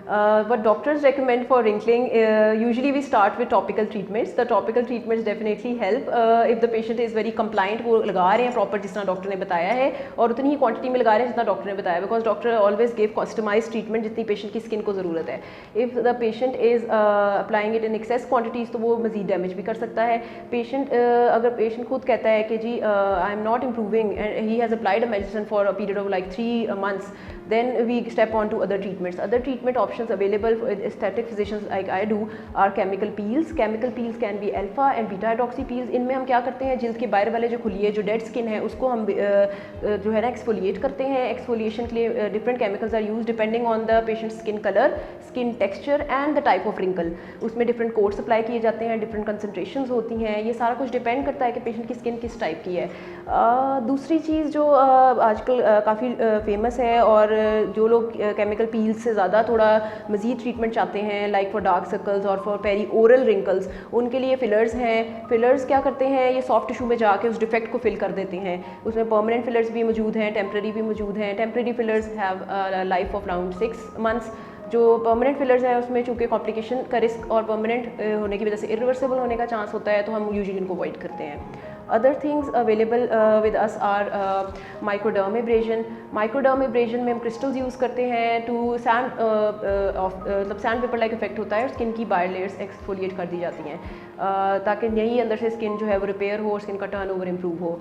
What doctors recommend for wrinkling, usually we start with topical treatments. The topical treatments definitely help if the patient is very compliant, वो लगा रहे हैं proper जितना doctor ने बताया है और उतनी ही क्वांटिटी में लगा रहे हैं जितना डॉक्टर ने बताया, because doctor always give customise treatment जितनी पेशेंट की स्किन को ज़रूरत है. If the patient is applying it in excess quantities तो वो मजीद डैमेज भी कर सकता है. पेशेंट अगर पेशेंट खुद कहता है कि जी I am not improving and he has applied a medicine for a period of like 3 months, then we step on to other treatments. Other treatment options available for aesthetic physicians like I do are chemical peels. Chemical peels can be alpha and beta hydroxy peels. इनमें हम क्या करते हैं, जिल्द के बाहर वाले जो खुली है जो डेड स्किन है उसको हम जो है ना एक्सफोलिएट करते हैं. एक्सफोलिएशन के लिए different chemicals are use depending on the patient skin colour, skin texture and the type of wrinkle. उसमें डिफरेंट कोड्स अप्लाई किए जाते हैं, डिफरेंट कंसनट्रेशन होती हैं. ये सारा कुछ डिपेंड करता है कि पेशेंट की स्किन किस टाइप की है. दूसरी चीज़ जो आजकल काफ़ी फेमस है और जो लोग केमिकल पील्स से ज़्यादा थोड़ा मज़ीद ट्रीटमेंट चाहते हैं लाइक फॉर डार्क सर्कल्स और फॉर पेरी ओरल रिंकल्स, उनके लिए फिलर्स हैं. फिलर्स क्या करते हैं, ये सॉफ्ट टिश्यू में जाके उस डिफेक्ट को फिल कर देते हैं. उसमें परमानेंट फिलर्स भी मौजूद हैं, टेम्प्रेरी भी मौजूद हैं. Temporary fillers have life of around 6 months. जो परमानेंट फिलर्स हैं उसमें चूँकि कॉम्प्लिकेशन का रिस्क और परमानेंट होने की वजह से इरिवर्सिबल होने का चांस होता है, तो हम यूजुअली इनको अवॉइड करते हैं. Other things available with us are microdermabrasion. Microdermabrasion में हम crystals use करते हैं to sand मतलब sand paper like effect होता है और स्किन की बायर लेयर्स एक्सफोलिएट कर दी जाती हैं ताकि यही अंदर से स्किन जो है वो रिपेयर हो और स्किन का टर्नओवर इम्प्रूव हो.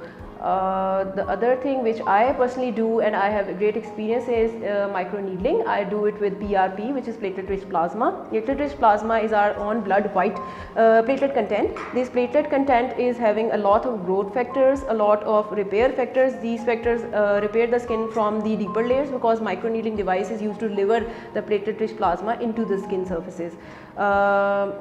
The other thing which I personally do and I have great experience is microneedling. I do it with PRP, which is platelet-rich plasma. Platelet-rich plasma is our own blood white platelet content. This platelet content is having a lot of growth factors, a lot of repair factors. These factors repair the skin from the deeper layers because microneedling device is used to deliver the platelet-rich plasma into the skin surfaces.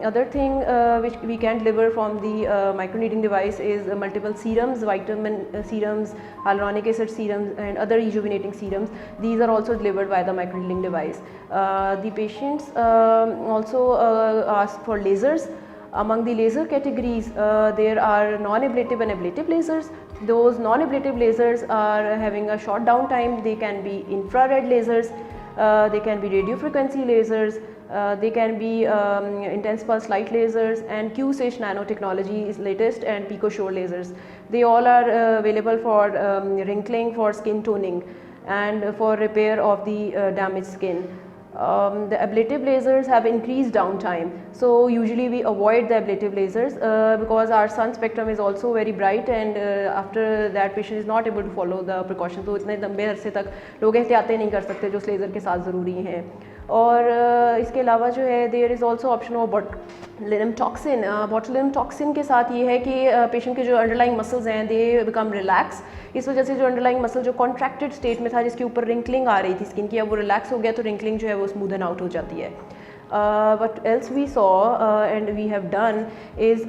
Other thing which we can deliver from the microneedling device is multiple serums, vitamin serums, hyaluronic acid serums and other rejuvenating serums. These are also delivered by the microneedling device. The patients also ask for lasers. Among the laser categories, there are non-ablative and ablative lasers. Those non-ablative lasers are having a short downtime. They can be infrared lasers, they can be radio frequency lasers, they can be intense pulse light lasers, and Q-Switch nanotechnology is latest, and PicoSure lasers. They all are available for wrinkling, for skin toning and for repair of the damaged skin. The ablative lasers have increased downtime, so usually we avoid the ablative lasers because our sun spectrum is also very bright and after that patient is not able to follow the precautions. तो इतने लंबे अरसे तक लोग एहतियातें नहीं कर सकते जो उस लेज़र के साथ ज़रूरी हैं. और इसके अलावा जो है there is also option of botulinum toxin. Botulinum toxin के साथ ये है कि पेशेंट के जो अंडरलाइंग मसल्स हैं दे बिकम रिलैक्स. इस वजह से जो अंडरलाइंग मसल जो कॉन्ट्रैक्टेड स्टेट में था जिसके ऊपर रिंकलिंग आ रही थी स्किन की, अब वो रिलैक्स हो गया तो रिंकलिंग जो है वो स्मूदन आउट हो जाती है. What else we saw and we have done is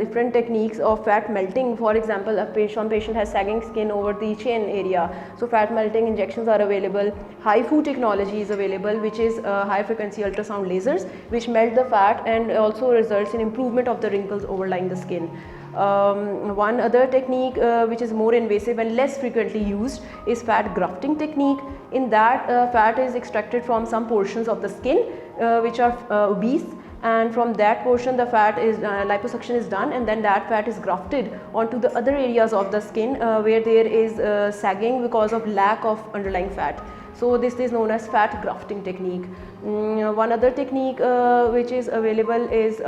different techniques of fat melting. For example, some patient has sagging skin over the chin area, so fat melting injections are available. HIFU technology is available, which is high frequency ultrasound lasers which melt the fat and also results in improvement of the wrinkles overlying the skin. One other technique which is more invasive and less frequently used is fat grafting technique. In that fat is extracted from some portions of the skin which are obese, and from that portion the fat is liposuction is done and then that fat is grafted onto the other areas of the skin where there is sagging because of lack of underlying fat. So this is known as fat grafting technique. One other technique which is available is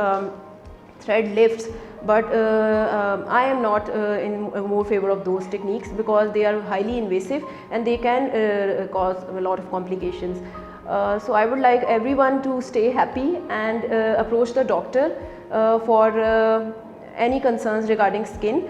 thread lifts, but I am not in more favor of those techniques because they are highly invasive and they can cause a lot of complications. So I would like everyone to stay happy and approach the doctor for any concerns regarding skin.